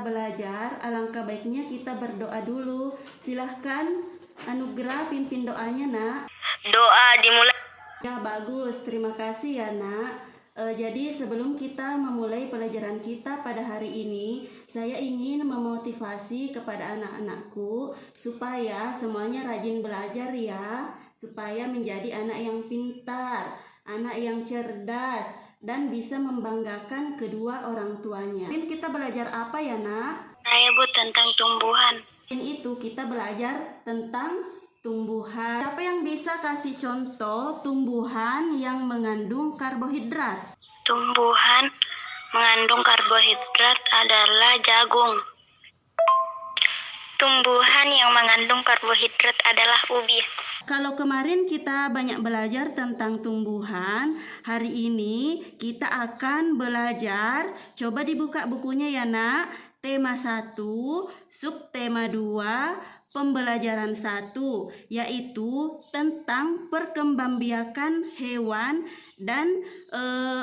belajar, alangkah baiknya kita berdoa dulu. Silahkan Anugrah pimpin doanya, Nak. Doa dimulai. Ya, bagus. Terima kasih ya, Nak. Jadi sebelum kita memulai pelajaran kita pada hari ini, saya ingin memotivasi kepada anak-anakku supaya semuanya rajin belajar ya, supaya menjadi anak yang pintar, anak yang cerdas, dan bisa membanggakan kedua orang tuanya. Ini kita belajar apa ya, Nak? Saya Bu tentang tumbuhan. Ini itu kita belajar tentang tumbuhan. Siapa yang bisa kasih contoh tumbuhan yang mengandung karbohidrat? Tumbuhan mengandung karbohidrat adalah jagung. Tumbuhan yang mengandung karbohidrat adalah ubi. Kalau kemarin kita banyak belajar tentang tumbuhan, hari ini kita akan belajar, coba dibuka bukunya ya, Nak. Tema 1, subtema 2, pembelajaran 1, yaitu tentang perkembangbiakan hewan dan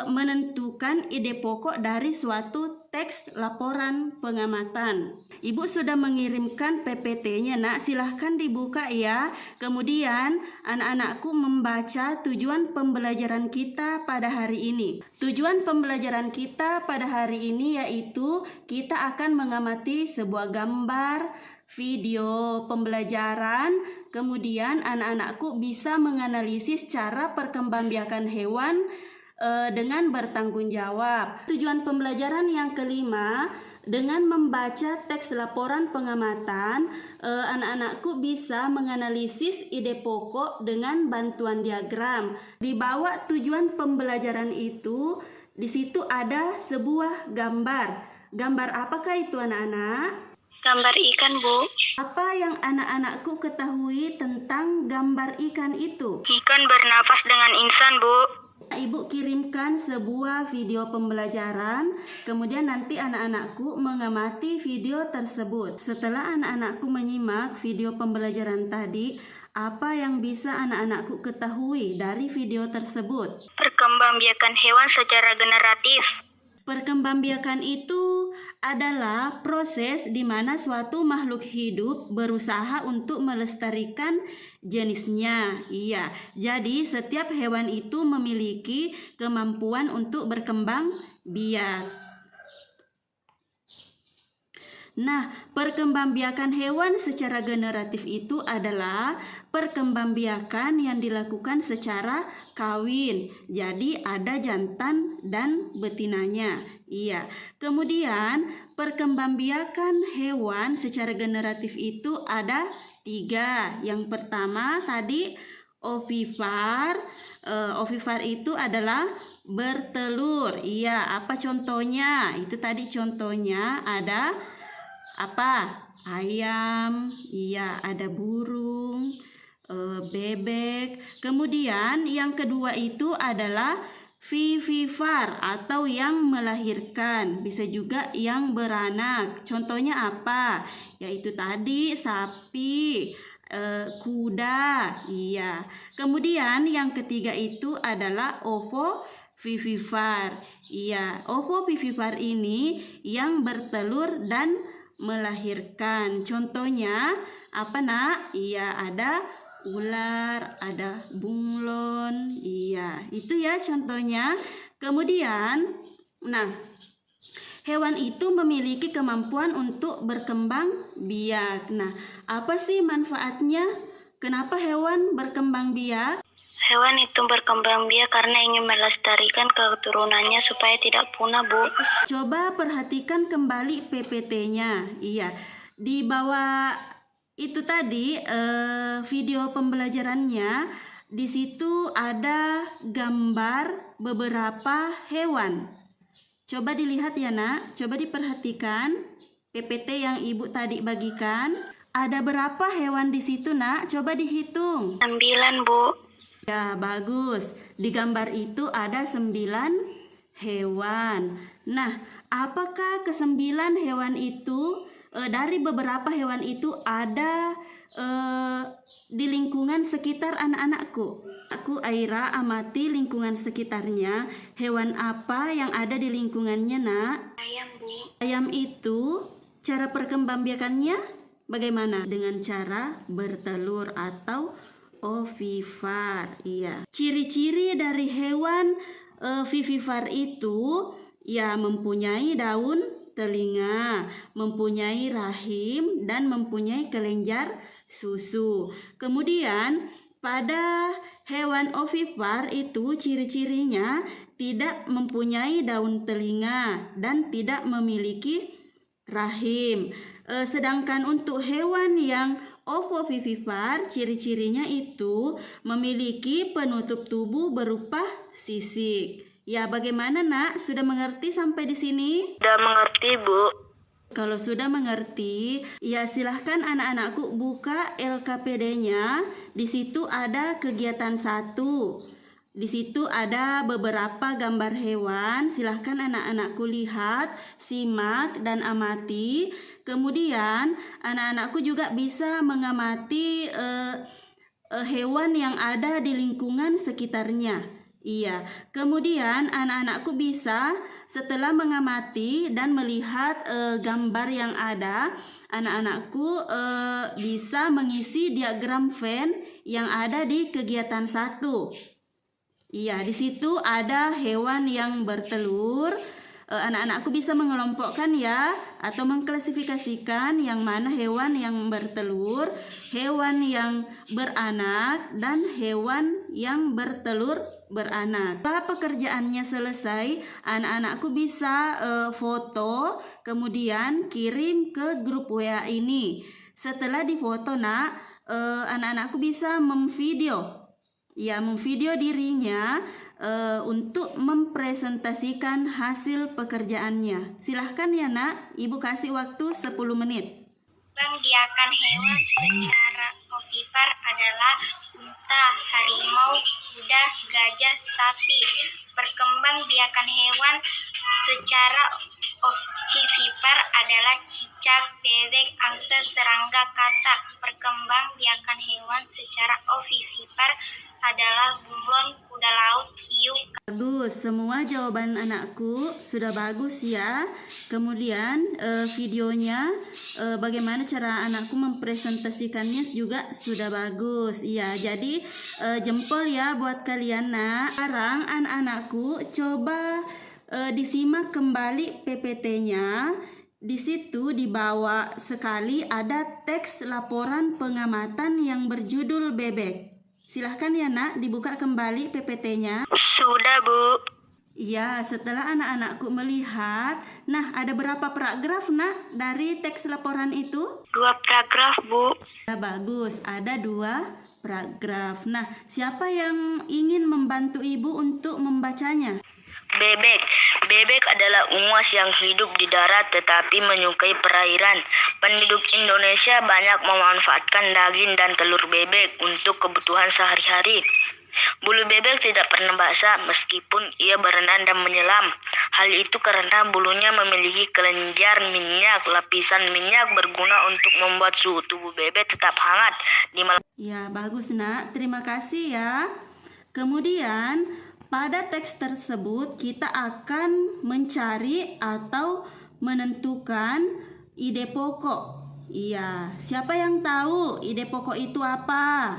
menentukan ide pokok dari suatu teks laporan pengamatan. Ibu sudah mengirimkan PPT-nya, Nak. Silahkan dibuka ya. Kemudian anak-anakku membaca tujuan pembelajaran kita pada hari ini. Tujuan pembelajaran kita pada hari ini yaitu kita akan mengamati sebuah gambar, video pembelajaran, kemudian anak-anakku bisa menganalisis cara perkembangbiakan hewan dengan bertanggung jawab. Tujuan pembelajaran yang kelima, dengan membaca teks laporan pengamatan, anak-anakku bisa menganalisis ide pokok dengan bantuan diagram. Di bawah tujuan pembelajaran itu, di situ ada sebuah gambar. Gambar apakah itu, anak-anak? Gambar ikan, Bu. Apa yang anak-anakku ketahui tentang gambar ikan itu? Ikan bernafas dengan insan, Bu. Ibu kirimkan sebuah video pembelajaran, kemudian nanti anak-anakku mengamati video tersebut. Setelah anak-anakku menyimak video pembelajaran tadi, apa yang bisa anak-anakku ketahui dari video tersebut? Perkembangbiakan hewan secara generatif. Perkembangbiakan itu adalah proses di mana suatu makhluk hidup berusaha untuk melestarikan jenisnya. Iya, jadi setiap hewan itu memiliki kemampuan untuk berkembang biak. Nah, perkembangbiakan hewan secara generatif itu adalah perkembangbiakan yang dilakukan secara kawin. Jadi ada jantan dan betinanya. Iya. Kemudian perkembangbiakan hewan secara generatif itu ada 3. Yang pertama tadi ovipar. Ovipar itu adalah bertelur. Iya, apa contohnya? Itu tadi contohnya ada apa? Ayam, iya, ada burung, bebek. Kemudian yang kedua itu adalah vivipar atau yang melahirkan, bisa juga yang beranak. Contohnya apa? Yaitu tadi sapi, kuda, iya. Kemudian yang ketiga itu adalah ovovivipar. Iya, ovovivipar ini yang bertelur dan melahirkan. Contohnya apa, Nak? Iya, ada ular, ada bunglon. Iya, itu ya contohnya. Kemudian, nah, hewan itu memiliki kemampuan untuk berkembang biak. Nah, apa sih manfaatnya? Kenapa hewan berkembang biak? Hewan itu berkembang biak karena ingin melestarikan keturunannya supaya tidak punah, Bu. Coba perhatikan kembali PPT-nya. Iya, di bawah itu tadi video pembelajarannya, di situ ada gambar beberapa hewan. Coba dilihat ya, Nak. Coba diperhatikan PPT yang Ibu tadi bagikan. Ada berapa hewan di situ, Nak? Coba dihitung. 9, Bu. Ya, bagus. Di gambar itu ada 9 hewan. Nah, apakah ke-9 hewan itu, dari beberapa hewan itu ada di lingkungan sekitar anak-anakku? Aku Aira amati lingkungan sekitarnya. Hewan apa yang ada di lingkungannya, Nak? Ayam, Bu. Ayam itu Cara perkembangbiakannya bagaimana? Dengan cara bertelur atau ovipar. Iya. Ciri-ciri dari hewan vivipar itu ya mempunyai daun telinga, mempunyai rahim, dan mempunyai kelenjar susu. Kemudian pada hewan ovipar itu ciri-cirinya tidak mempunyai daun telinga dan tidak memiliki rahim. Sedangkan untuk hewan yang ovovivipar, ciri-cirinya itu memiliki penutup tubuh berupa sisik. Ya, bagaimana nak? Sudah mengerti sampai di sini? Sudah mengerti, Bu. Kalau sudah mengerti, ya silahkan anak-anakku buka LKPD-nya. Di situ ada kegiatan 1. Di situ ada beberapa gambar hewan. Silahkan anak-anakku lihat, simak, dan amati. Kemudian anak-anakku juga bisa mengamati hewan yang ada di lingkungan sekitarnya. Iya, kemudian anak-anakku bisa setelah mengamati dan melihat gambar yang ada, anak-anakku bisa mengisi diagram Venn yang ada di kegiatan 1. Iya, di situ ada hewan yang bertelur. Anak-anakku bisa mengelompokkan ya atau mengklasifikasikan yang mana hewan yang bertelur, hewan yang beranak, dan hewan yang bertelur beranak. Setelah pekerjaannya selesai, anak-anakku bisa foto kemudian kirim ke grup WA ini. Setelah difoto nak, anak-anakku bisa memvideo dirinya untuk mempresentasikan hasil pekerjaannya. Silahkan ya nak, ibu kasih waktu 10 menit. Perkembangbiakan hewan secara ovipar adalah unta, harimau, kuda, gajah, sapi. Perkembangbiakan hewan secara ovipar adalah cicak, bebek, angsa, serangga, katak. Perkembangbiakan hewan secara ovipar adalah bunglon, kuda laut, hiu. Bagus, semua jawaban anakku sudah bagus ya. Kemudian videonya bagaimana cara anakku mempresentasikannya juga sudah bagus. Iya, jadi jempol ya buat kalian nak. Sekarang anak-anakku coba disimak kembali PPT-nya. Di situ di bawah sekali ada teks laporan pengamatan yang berjudul bebek. Silahkan ya nak, dibuka kembali PPT-nya. Sudah, Bu. Ya, setelah anak-anakku melihat, nah ada berapa paragraf nak dari teks laporan itu? 2 paragraf, Bu. Ya, bagus, ada 2 paragraf. Nah, siapa yang ingin membantu ibu untuk membacanya? Bebek. Bebek adalah unggas yang hidup di darat tetapi menyukai perairan. Penduduk Indonesia banyak memanfaatkan daging dan telur bebek untuk kebutuhan sehari-hari. Bulu bebek tidak pernah basah meskipun ia berenang dan menyelam. Hal itu karena bulunya memiliki kelenjar minyak. Lapisan minyak berguna untuk membuat suhu tubuh bebek tetap hangat di malam. Ya, bagus nak. Terima kasih ya. Kemudian pada teks tersebut kita akan mencari atau menentukan ide pokok. Iya, siapa yang tahu ide pokok itu apa?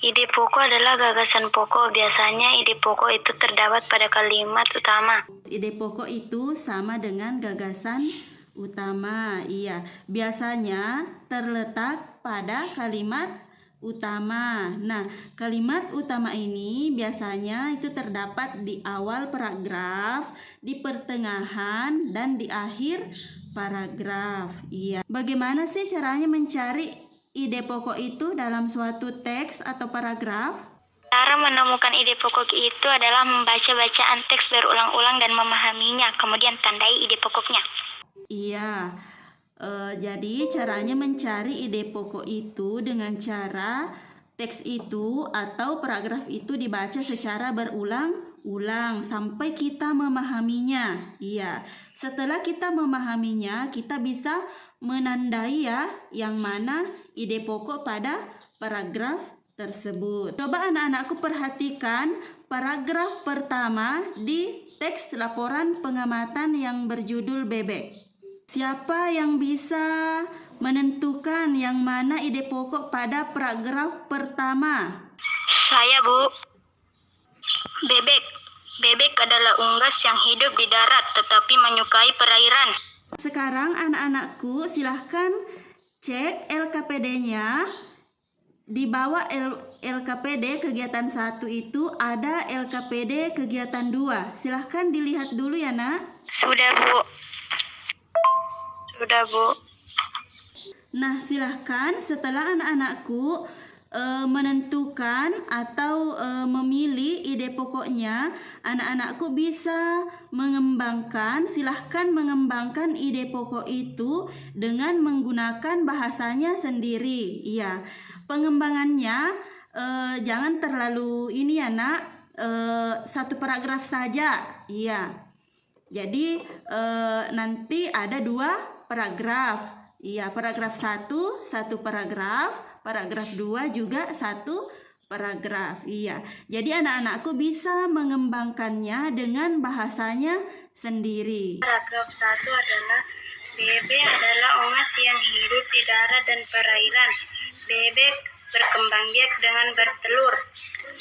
Ide pokok adalah gagasan pokok. Biasanya ide pokok itu terdapat pada kalimat utama. Ide pokok itu sama dengan gagasan utama. Iya, biasanya terletak pada kalimat utama. Nah, kalimat utama ini biasanya itu terdapat di awal paragraf, di pertengahan, dan di akhir paragraf. Iya. Bagaimana sih caranya mencari ide pokok itu dalam suatu teks atau paragraf? Cara menemukan ide pokok itu adalah membaca bacaan teks berulang-ulang dan memahaminya, kemudian tandai ide pokoknya. Iya. Jadi caranya mencari ide pokok itu dengan cara teks itu atau paragraf itu dibaca secara berulang-ulang sampai kita memahaminya. Iya, setelah kita memahaminya, kita bisa menandai ya yang mana ide pokok pada paragraf tersebut. Coba anak-anakku perhatikan paragraf pertama di teks laporan pengamatan yang berjudul bebek. Siapa yang bisa menentukan yang mana ide pokok pada paragraf pertama? Saya, Bu. Bebek. Bebek adalah unggas yang hidup di darat tetapi menyukai perairan. Sekarang anak-anakku silahkan cek LKPD-nya. Di bawah LKPD kegiatan 1 itu ada LKPD kegiatan 2. Silahkan dilihat dulu ya nak. Sudah, Bu. Sudah, Bu. Nah silahkan setelah anak-anakku menentukan atau memilih ide pokoknya, anak-anakku bisa mengembangkan, silahkan mengembangkan ide pokok itu dengan menggunakan bahasanya sendiri. Iya, pengembangannya jangan terlalu ini ya nak, 1 paragraf saja. Iya, jadi nanti ada 2 paragraf. Iya, paragraf 1 paragraf, paragraf 2 juga 1 paragraf. Iya. Jadi anak-anakku bisa mengembangkannya dengan bahasanya sendiri. Paragraf 1 adalah bebek adalah unggas yang hidup di darat dan perairan. Bebek berkembang biak dengan bertelur.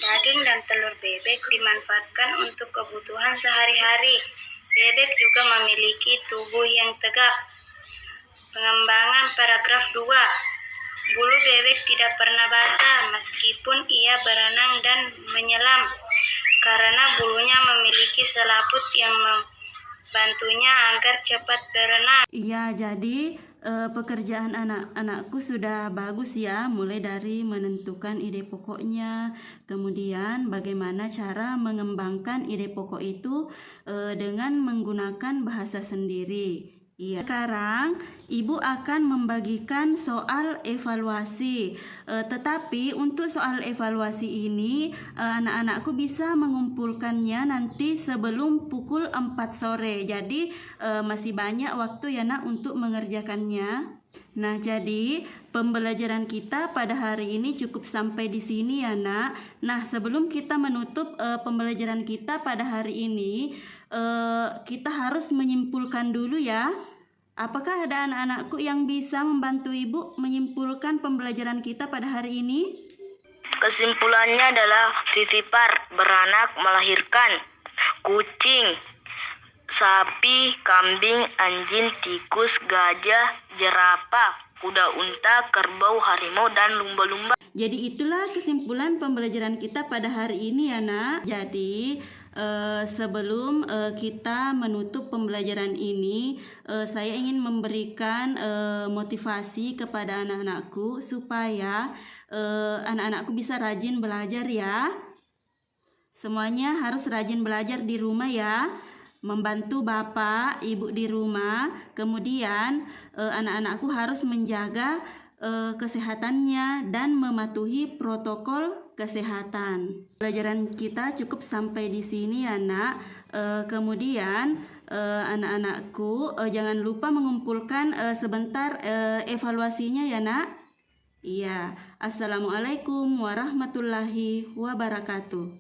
Daging dan telur bebek dimanfaatkan untuk kebutuhan sehari-hari. Bebek juga memiliki tubuh yang tegap. Pengembangan paragraf 2. Bulu bebek tidak pernah basah meskipun ia berenang dan menyelam karena bulunya memiliki selaput yang membantunya agar cepat berenang. Iya, jadi pekerjaan anak-anakku sudah bagus ya, mulai dari menentukan ide pokoknya, kemudian bagaimana cara mengembangkan ide pokok itu dengan menggunakan bahasa sendiri. Iya. Sekarang Ibu akan membagikan soal evaluasi. Tetapi untuk soal evaluasi ini anak-anakku bisa mengumpulkannya nanti sebelum pukul 4 sore. Jadi masih banyak waktu ya nak untuk mengerjakannya. Nah, jadi pembelajaran kita pada hari ini cukup sampai di sini ya nak. Nah, sebelum kita menutup pembelajaran kita pada hari ini, kita harus menyimpulkan dulu ya. Apakah ada anak-anakku yang bisa membantu Ibu menyimpulkan pembelajaran kita pada hari ini? Kesimpulannya adalah vivipar, beranak, melahirkan. Kucing, sapi, kambing, anjing, tikus, gajah, jerapah, kuda unta, kerbau, harimau, dan lumba-lumba. Jadi itulah kesimpulan pembelajaran kita pada hari ini ya nak. Jadi sebelum kita menutup pembelajaran ini, saya ingin memberikan motivasi kepada anak-anakku supaya anak-anakku bisa rajin belajar ya. Semuanya harus rajin belajar di rumah ya, membantu bapak, ibu di rumah. Kemudian anak-anakku harus menjaga kesehatannya dan mematuhi protokol kesehatan. Pelajaran kita cukup sampai di sini ya nak. Kemudian anak-anakku jangan lupa mengumpulkan sebentar evaluasinya ya nak. Iya. Assalamualaikum warahmatullahi wabarakatuh.